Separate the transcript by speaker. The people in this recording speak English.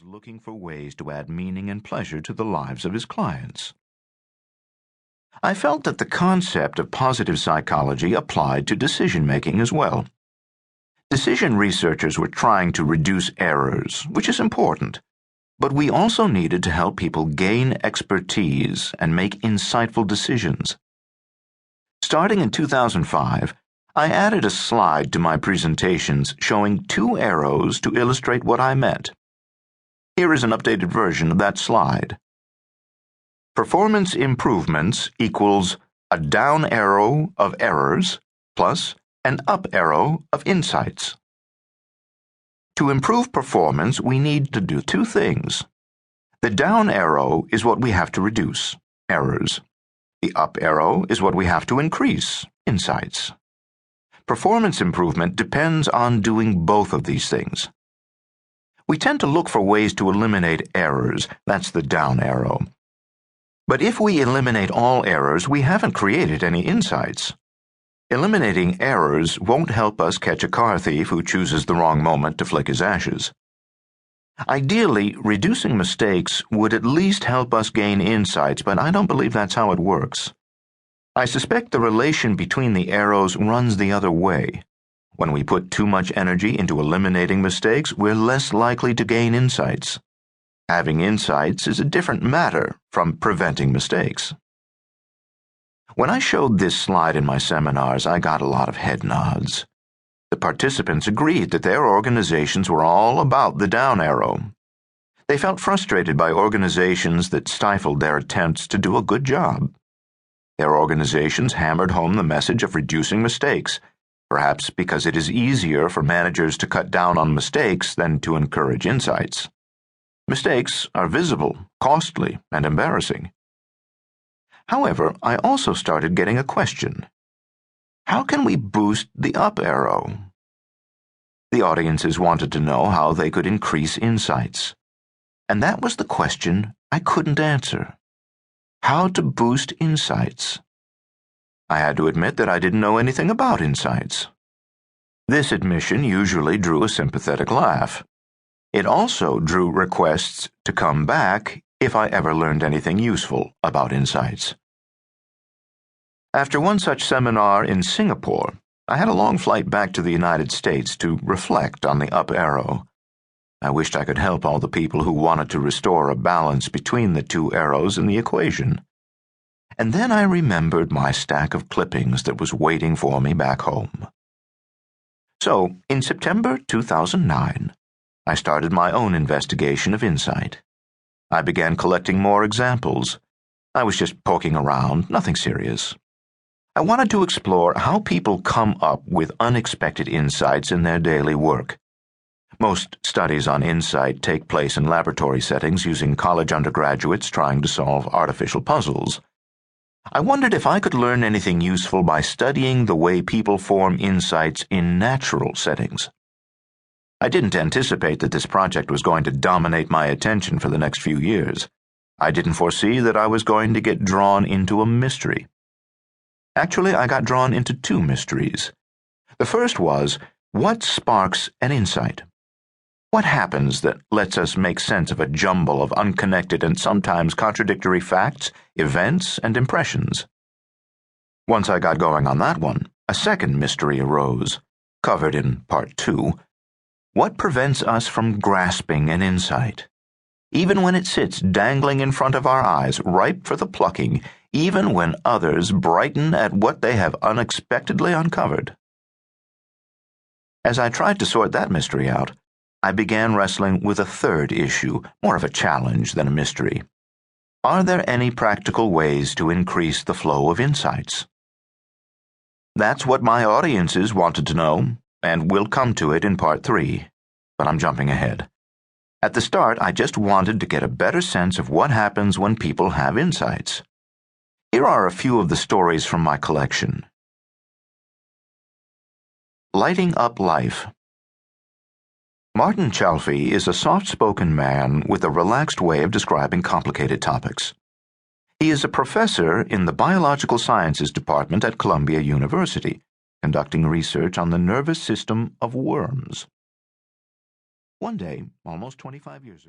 Speaker 1: was looking for ways to add meaning and pleasure to the lives of his clients. I felt that the concept of positive psychology applied to decision-making as well. Decision researchers were trying to reduce errors, which is important, but we also needed to help people gain expertise and make insightful decisions. Starting in 2005, I added a slide to my presentations showing 2 arrows to illustrate what I meant. Here is an updated version of that slide. Performance improvements equals a down arrow of errors plus an up arrow of insights. To improve performance, we need to do 2 things. The down arrow is what we have to reduce, errors. The up arrow is what we have to increase, insights. Performance improvement depends on doing both of these things. We tend to look for ways to eliminate errors, that's the down arrow. But if we eliminate all errors, we haven't created any insights. Eliminating errors won't help us catch a car thief who chooses the wrong moment to flick his ashes. Ideally, reducing mistakes would at least help us gain insights, but I don't believe that's how it works. I suspect the relation between the arrows runs the other way. When we put too much energy into eliminating mistakes, we're less likely to gain insights. Having insights is a different matter from preventing mistakes. When I showed this slide in my seminars, I got a lot of head nods. The participants agreed that their organizations were all about the down arrow. They felt frustrated by organizations that stifled their attempts to do a good job. Their organizations hammered home the message of reducing mistakes, perhaps because it is easier for managers to cut down on mistakes than to encourage insights. Mistakes are visible, costly, and embarrassing. However, I also started getting a question. How can we boost the up arrow? The audiences wanted to know how they could increase insights. And that was the question I couldn't answer. How to boost insights? I had to admit that I didn't know anything about insights. This admission usually drew a sympathetic laugh. It also drew requests to come back if I ever learned anything useful about insights. After one such seminar in Singapore, I had a long flight back to the United States to reflect on the up arrow. I wished I could help all the people who wanted to restore a balance between the 2 arrows in the equation. And then I remembered my stack of clippings that was waiting for me back home. So, in September 2009, I started my own investigation of insight. I began collecting more examples. I was just poking around, nothing serious. I wanted to explore how people come up with unexpected insights in their daily work. Most studies on insight take place in laboratory settings using college undergraduates trying to solve artificial puzzles. I wondered if I could learn anything useful by studying the way people form insights in natural settings. I didn't anticipate that this project was going to dominate my attention for the next few years. I didn't foresee that I was going to get drawn into a mystery. Actually, I got drawn into 2 mysteries. The first was, what sparks an insight? What happens that lets us make sense of a jumble of unconnected and sometimes contradictory facts, events, and impressions? Once I got going on that one, a second mystery arose, covered in Part 2. What prevents us from grasping an insight? Even when it sits dangling in front of our eyes, ripe for the plucking, even when others brighten at what they have unexpectedly uncovered. As I tried to sort that mystery out, I began wrestling with a third issue, more of a challenge than a mystery. Are there any practical ways to increase the flow of insights? That's what my audiences wanted to know, and we'll come to it in Part 3, but I'm jumping ahead. At the start, I just wanted to get a better sense of what happens when people have insights. Here are a few of the stories from my collection. Lighting Up Life. Martin Chalfie is a soft-spoken man with a relaxed way of describing complicated topics. He is a professor in the Biological Sciences Department at Columbia University, conducting research on the nervous system of worms. One day, almost 25 years ago,